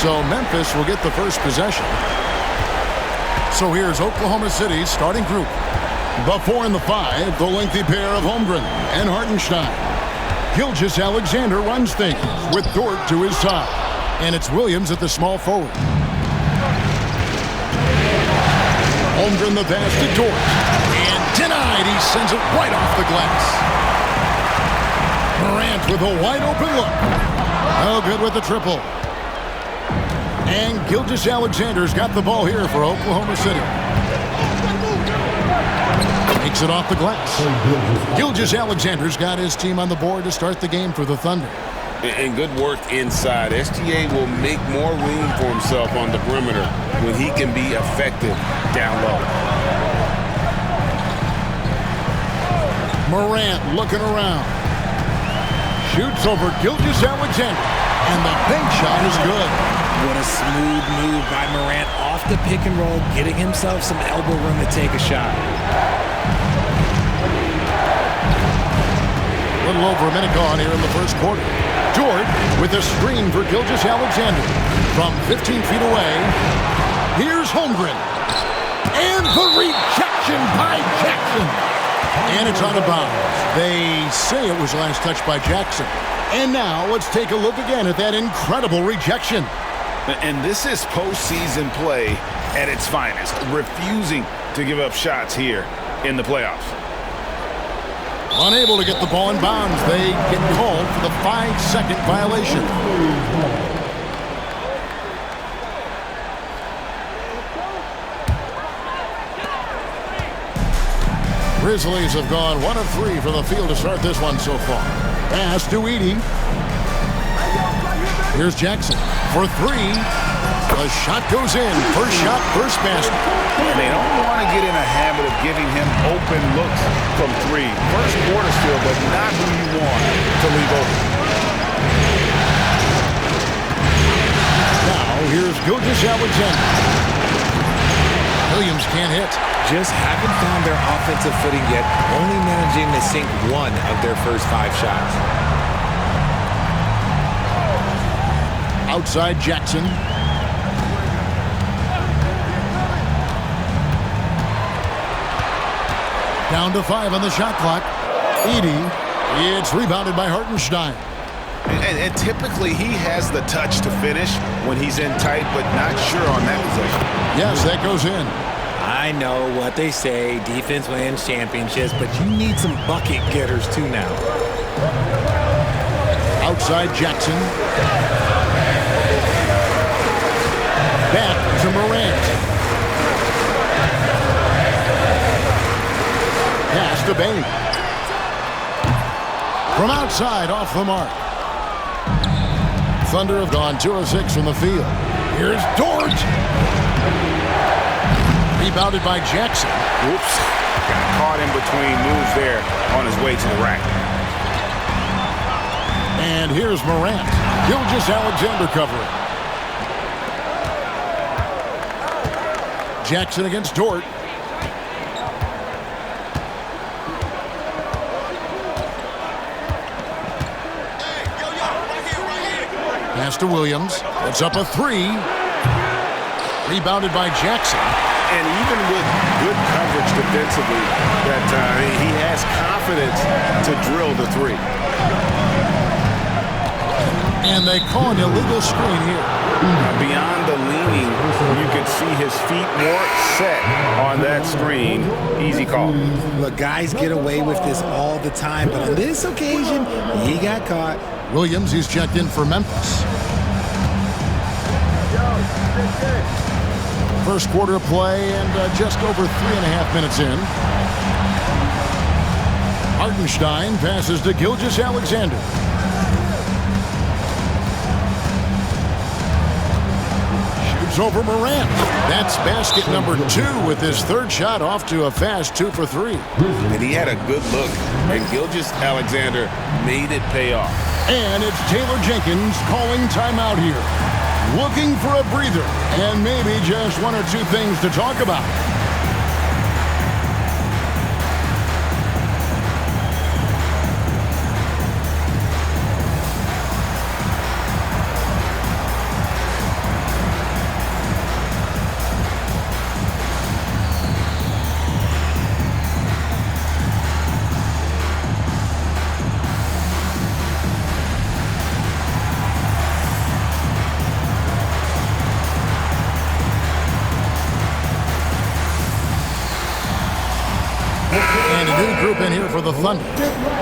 so Memphis will get the first possession. So here's Oklahoma City's starting group. The 4 and the 5, the lengthy pair of Holmgren and Hartenstein. Gilgeous-Alexander runs things with Dort to his side. And it's Williams at the small forward. Holmgren the pass to Dort. And denied. He sends it right off the glass. Morant with a wide open look. Oh, good with the triple. And Gilgeous-Alexander's got the ball here for Oklahoma City. Takes it off the glass. Gilgeous-Alexander's got his team on the board to start the game for the Thunder. And good work inside. SGA will make more room for himself on the perimeter when he can be effective down low. Morant looking around. Shoots over Gilgeous-Alexander. And the bank shot is good. What a smooth move by Morant off the pick and roll, getting himself some elbow room to take a shot. A little over a minute gone here in the first quarter. Dort with a screen for Gilgeous-Alexander. From 15 feet away, here's Holmgren. And the rejection by Jackson. And it's out of bounds. They say it was last touched by Jackson. And now let's take a look again at that incredible rejection. And this is postseason play at its finest, refusing to give up shots here in the playoffs. Unable to get the ball in bounds, they get called for the 5-second violation. Grizzlies have gone 1 of 3 from the field to start this one so far. Pass to Edey. Here's Jackson for 3. The shot goes in. First shot, first basket. And they don't want to get in a habit of giving him open looks from 3. First quarter still, but not who you want to leave open. Now here's Gilgeous-Alexander. Williams can't hit. Just haven't found their offensive footing yet, only managing to sink 1 of their first 5 shots. Outside Jackson. Down to 5 on the shot clock. Edey. It's rebounded by Hartenstein. And typically he has the touch to finish when he's in tight, but not sure on that possession. Yes, that goes in. I know what they say, defense wins championships, but you need some bucket getters too now. Outside Jackson. Back to Morant. Pass to Bane. From outside, off the mark. Thunder have gone 2 of 6 from the field. Here's Dort. Rebounded by Jackson. Oops. Got caught in between moves there on his way to the rack. And here's Morant. Gilgeous-Alexander covering. Jackson against Dort. Pass to Williams. It's up a 3. Rebounded by Jackson. And even with good coverage defensively, that he has confidence to drill the 3. And they call an illegal screen here. Beyond the leaning, you can see his feet more set on that screen. Easy call. Look, guys get away with this all the time, but on this occasion, he got caught. Williams, he's checked in for Memphis. First quarter of play and just over 3.5 minutes in. Hartenstein passes to Gilgeous-Alexander. Shoots over Morant. That's basket number 2 with his 3rd shot off to a fast 2 for 3. And he had a good look, and Gilgeous-Alexander made it pay off. And it's Taylor Jenkins calling timeout here. Looking for a breather and maybe just 1 or 2 things to talk about. here for the Thunder.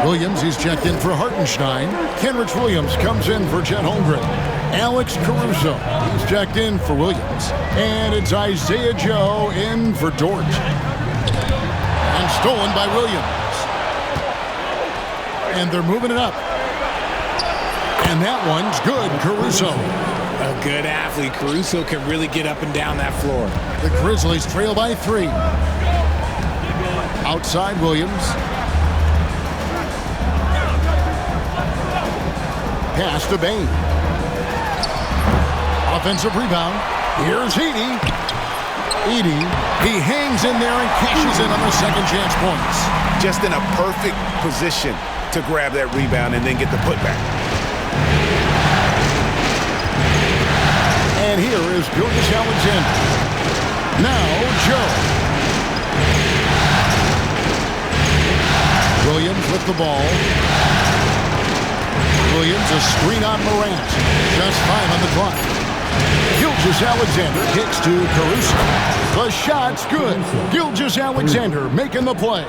Williams, he's checked in for Hartenstein. Kenrich Williams comes in for Chet Holmgren. Alex Caruso, he's checked in for Williams. And it's Isaiah Joe in for Dort. And stolen by Williams. And they're moving it up. And that one's good, Caruso. A good athlete. Caruso can really get up and down that floor. The Grizzlies trail by 3. Outside Williams. Pass to Bane. Offensive rebound. Here's Edey. Edey, he hangs in there and cashes in on the second chance points. Just in a perfect position to grab that rebound and then get the putback. And here is Gilgeous-Alexander. Now Joe. Williams with the ball. Williams, a screen on Morant. Just 5 on the clock. Gilgeous-Alexander kicks to Caruso. The shot's good. Gilgeous-Alexander making the play.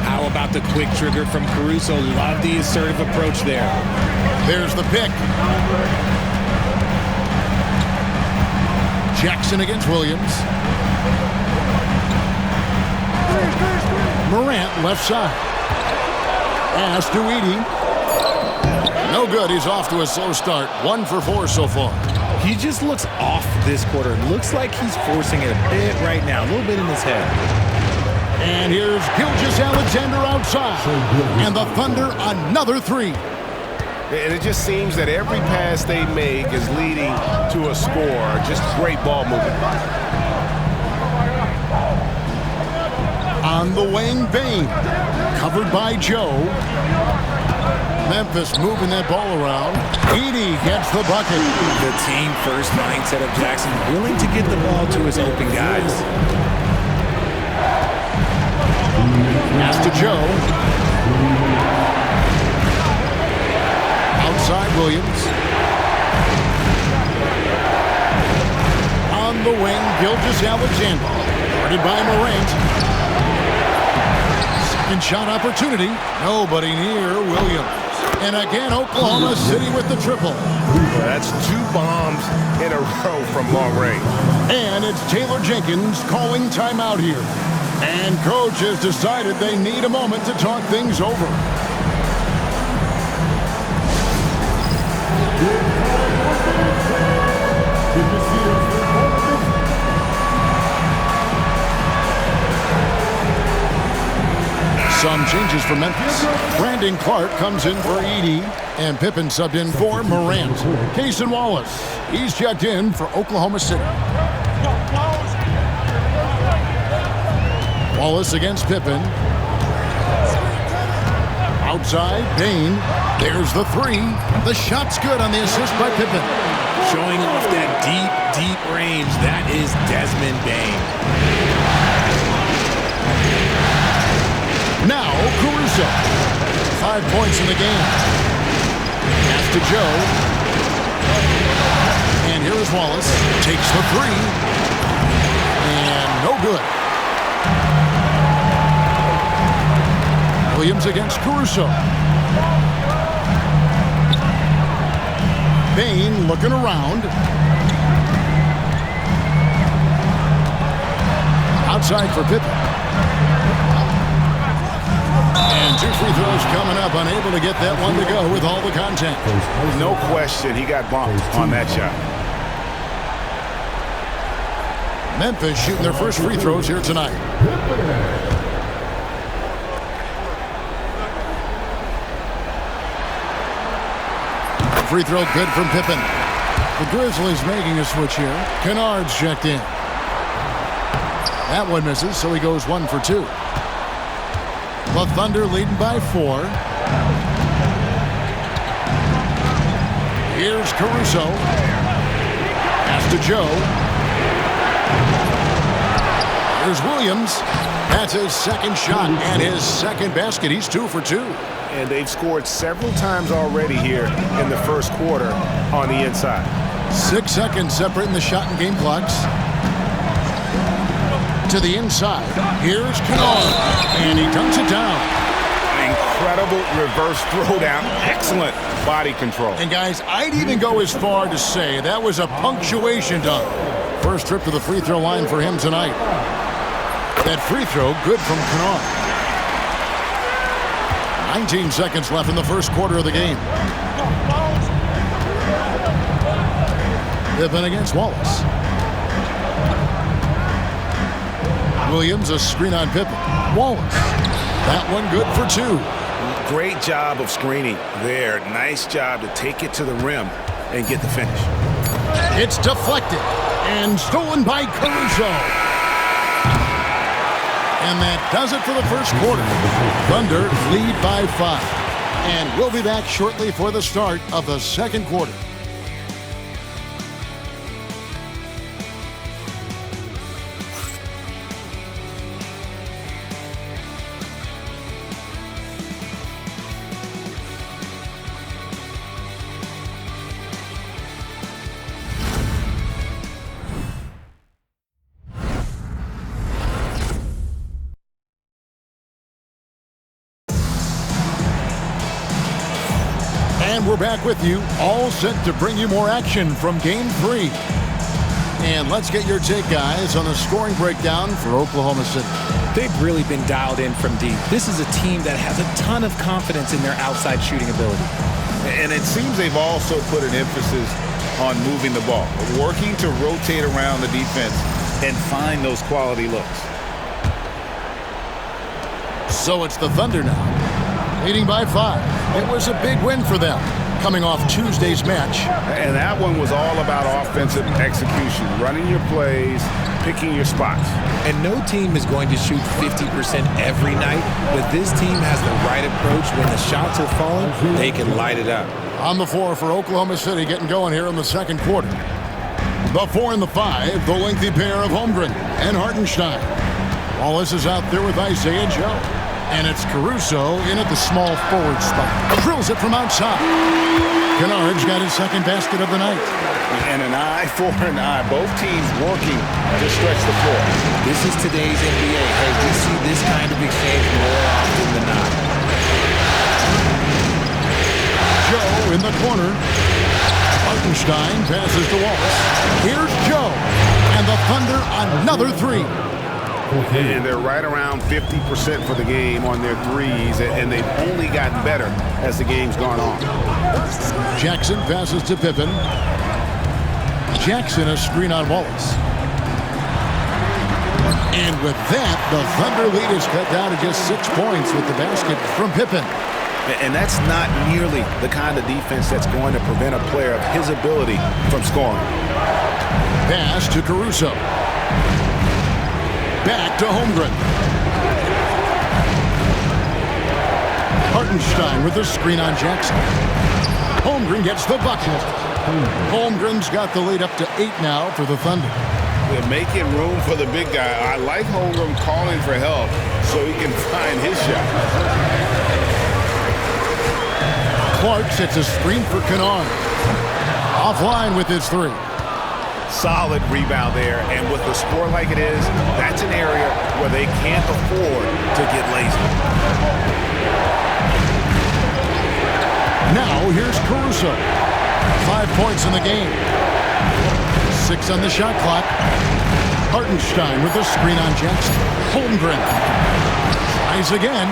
How about the quick trigger from Caruso? Love the assertive approach there. There's the pick. Jackson against Williams. Morant left side. Pass to Edey. No good. He's off to a slow start. 1 for 4 so far. He just looks off this quarter. Looks like he's forcing it a bit right now. A little bit in his head. And here's Gilgeous-Alexander outside. And the Thunder, another 3. And it just seems that every pass they make is leading to a score. Just great ball movement. On the wing, Bane. Covered by Joe. Memphis moving that ball around. Edey gets the bucket. The team first mindset of Jackson, willing to get the ball to his open guys. Pass to Joe. Outside Williams. On the wing, Gilgeous-Alexander. Guarded by Morant. Second shot opportunity. Nobody near Williams. And again, Oklahoma City with the triple. That's 2 bombs in a row from long range. And it's Taylor Jenkins calling timeout here. And coach has decided they need a moment to talk things over. Some changes for Memphis. Brandon Clark comes in for Edey, and Pippen subbed in for Morant. Cason Wallace, he's checked in for Oklahoma City. Wallace against Pippen. Outside, Bane. There's the 3. The shot's good on the assist by Pippen. Showing off that deep range. That is Desmond Bane. Now, Caruso. 5 points in the game. Pass to Joe. And here is Wallace. Takes the 3. And no good. Williams against Caruso. Bane looking around. Outside for Pippen. And 2 free throws coming up. Unable to get that one to go with all the contact. No question, he got bumped on that shot. Memphis shooting their first free throws here tonight. Free throw good from Pippen. The Grizzlies making a switch here. Kennard's checked in. That one misses, so he goes 1 for 2. The Thunder leading by 4. Here's Caruso. Pass to Joe. Here's Williams. That's his second shot and his second basket. He's 2 for 2. And they've scored several times already here in the first quarter on the inside. 6 seconds separating the shot and game clocks. To the inside. Here's Kennard. And he dunks it down. incredible reverse throwdown. Excellent body control. And guys, I'd even go as far to say that was a punctuation dunk. First trip to the free throw line for him tonight. That free throw good from Kennard. 19 seconds left in the first quarter of the game. Pippen against Wallace. Williams, a screen on Pippen. Wallace. That one good for 2. Great job of screening there. Nice job to take it to the rim and get the finish. It's deflected and stolen by Caruso. And that does it for the first quarter. Thunder lead by 5. And we'll be back shortly for the start of the second quarter. And we're back with you, all set to bring you more action from Game 3. And let's get your take, guys, on the scoring breakdown for Oklahoma City. They've really been dialed in from deep. This is a team that has a ton of confidence in their outside shooting ability. And it seems they've also put an emphasis on moving the ball, working to rotate around the defense and find those quality looks. So it's the Thunder now, leading by 5. It was a big win for them, coming off Tuesday's match. And that one was all about offensive execution, running your plays, picking your spots. And no team is going to shoot 50% every night, but this team has the right approach. When the shots are falling, they can light it up. On the floor for Oklahoma City, getting going here in the second quarter. The 4 and the 5, the lengthy pair of Holmgren and Hartenstein. Wallace is out there with Isaiah Joe. And it's Caruso in at the small forward spot. Drills it from outside. Kennard's got his second basket of the night. And an eye for an eye. Both teams working to stretch the floor. This is today's NBA. Hey, we see this kind of exchange more often than not. Joe in the corner. Hartenstein passes to Wallace. Here's Joe. And the Thunder another 3. And they're right around 50% for the game on their threes, and they've only gotten better as the game's gone on. Jackson passes to Pippen. Jackson a screen on Wallace. And with that, the Thunder lead is cut down to just 6 points with the basket from Pippen. And that's not nearly the kind of defense that's going to prevent a player of his ability from scoring. Pass to Caruso. Back to Holmgren. Hartenstein with the screen on Jackson. Holmgren gets the bucket. Holmgren's got the lead up to 8 now for the Thunder. They're making room for the big guy. I like Holmgren calling for help so he can find his shot. Clark sets a screen for Kennard. Offline with his 3. Solid rebound there, and with the score like it is, that's an area where they can't afford to get lazy. Now here's Caruso. 5 points in the game. 6 on the shot clock. Hartenstein with the screen on Jackson. Holmgren tries again.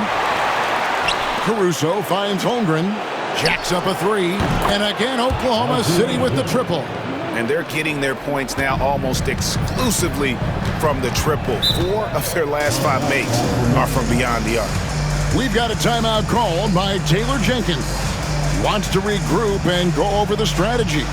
Caruso finds Holmgren. Jacks up a 3. And again, Oklahoma City with the triple. And they're getting their points now almost exclusively from the triple. 4 of their last 5 makes are from beyond the arc. We've got a timeout called by Taylor Jenkins. Wants to regroup and go over the strategy.